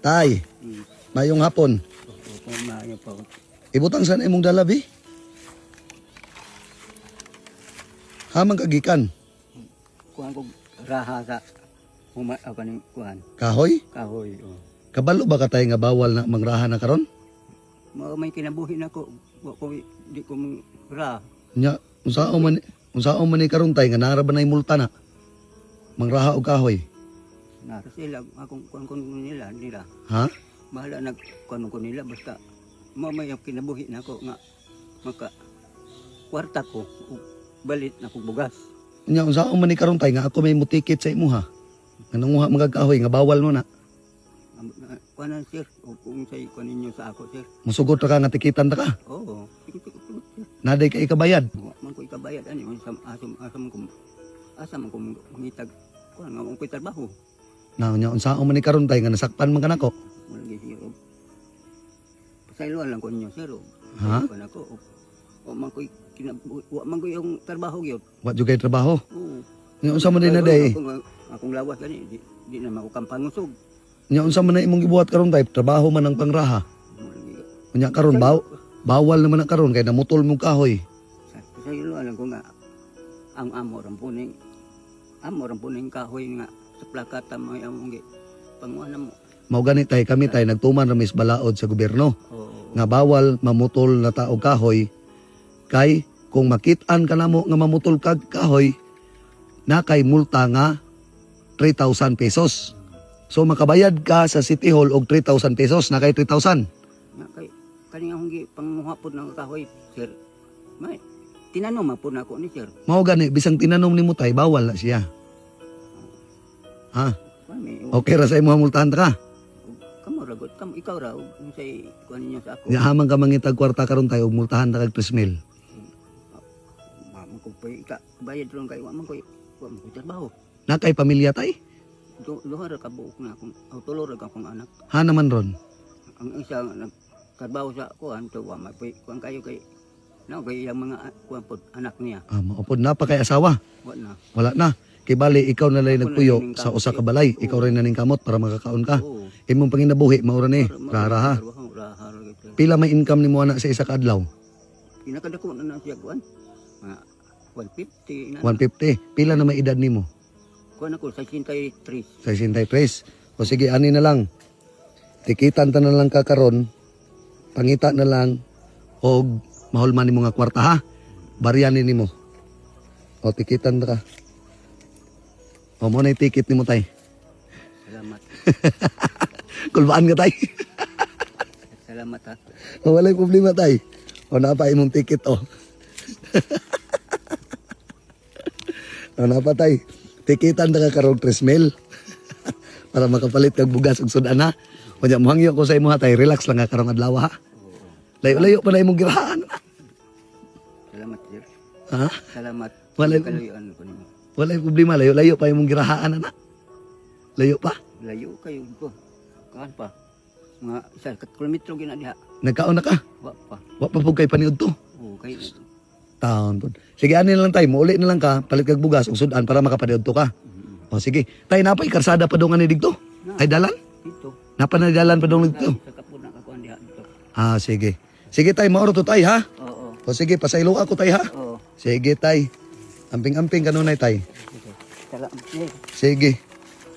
Tay, mayong hapon. Opo, maayo po. Ibutang saan imong dalabi? Hamang kagikan. Kuhan ko raha sa ako ni kuhan. Kahoy? Kahoy. Oh. Kabalo ba katay nga bawal na mangraha na karon? May kinabuhi na ko. Wa ko di ko raha. Nya, unsaon man ni karon tay nga nara ba nay multa na? Mangraha og kahoy. Nara sila akong kuhan nila. Ha? Bahala nag kuhan ko nila basta may kinabuhi na ko nga maka kwarta ko balit na kong bugas. Nya, unsaon man ni karon tay nga ako may mutikit sa imo ha? Nga nanguha mga kahoy nga bawal mo na. Kuhanan sir, kung sa'yo kuhan ninyo sa ako sir. Musugot ra ka nga tikitan ta ka. Oo. Naday ka ikabayad. Man ko ikabayad ani asam ko mangitag kuhan nga ko trabaho. Now, nya unsaon man ni karon tay nga nasakpan man kanako? Wala gi sir. Pasayloan lang ko ninyo sir. Ha? Kuhan ako. O man ko wa man ko yung trabaho gyud. Wa jud kay trabaho. Oo. Nya unsa man din na day? Akong lawas gani di na mako kampangusog. Nya unsa man na imong gibuhat karon tay? Trabaho man ang pangraha. Nya karon bawal naman na karon kay namutol mong kahoy. Pasayloan lang ko nga ang amo ram puning kahoy nga sa plakata mo among gi panguana mo. Mao gani tay kami tay nagtuman ra mis balaod sa gobyerno Oo. nga bawal mamutol na taog kahoy kay kung makit-an ka namo nga mamutol kag kahoy na kay multa nga 3,000 pesos. So makabayad ka sa City Hall og 3,000 pesos na kay 3,000. Nga kay kani akong gi panguhapon ng kahoy sir. May tinanong man po na ako ni sir. Mao gani bisang tinanong nimo tay bawal na siya. Ha? May Okay ra sa imong multahan ta ka. kamaragot ikaw ra unsay kuan ninyo sa ako. Nga hamang ka mangitag kwarta karon tay og multahan ta kag 3,000. Mamo ko pa ka bayad ron kay wa man ko trabaho. Na kay pamilya tay? Duha ra ka buok na akong tulo ra ka akong anak. Ha naman ron. Ang isa nagtrabaho sa kuan to wa may kuan kayo kay kay yung mga kuan pod anak niya. Maupod na pa kay asawa. Wala na. Kay bali ikaw na lang nagpuyo sa usa ka balay. Ikaw rin na ning kamot para makakaon ka. Oo. Imong panginabuhi mao ra ni. Rara ha. Pila may income nimo ana sa isa ka adlaw? Pinakadako na siya kuan. Mga 150 na. 150. Pila na may edad nimo? Kuan ako 63. 63. O sige ani na lang. Tikitan ta na lang ka karon. Pangita na lang og mahulman nimo nga kwarta ha. Baryanin nimo. O tikitan ta ka. O mo na ticket nimo tay. Salamat. Kulbaan ka tay. Salamat ha. O walay problema tay. O napa imong ticket o. O napa tay. Tikitan ta ka karong 3,000. Para makapalit kag bugas ug sudan ha. O nya mohangyo ko sa imo ha tay. Relax lang ka karong adlaw ha. Layo-layo pa na imong girahaan. Salamat sir. Ha? Salamat. Walay Kaluyan ko nimo. walay problema. Layo-layo pa imong girahaan ana. Layo pa. Layo kayo ko. Kuan pa. Mga 1 kilometro gina diha. Nagkaon na ka. Wa pa. Wa pa pug kay paniud to. Oo kay Taon pod. Sige ani na lang tay. Muuli na lang ka. Palit kag bugas ug sudan para makapaniud to ka. O sige. Tay napay karsada pa dungan ni digto. Ay dalan. dito. Napa na dalan pa dong digto. Sa kapuna ka kuan diha dito. Ah sige. Sige tay maoro to tay ha. Oo. O sige pasaylo ako tay ha. Oo. Sige tay. Amping-amping kanunay tay. Salamat. Sige.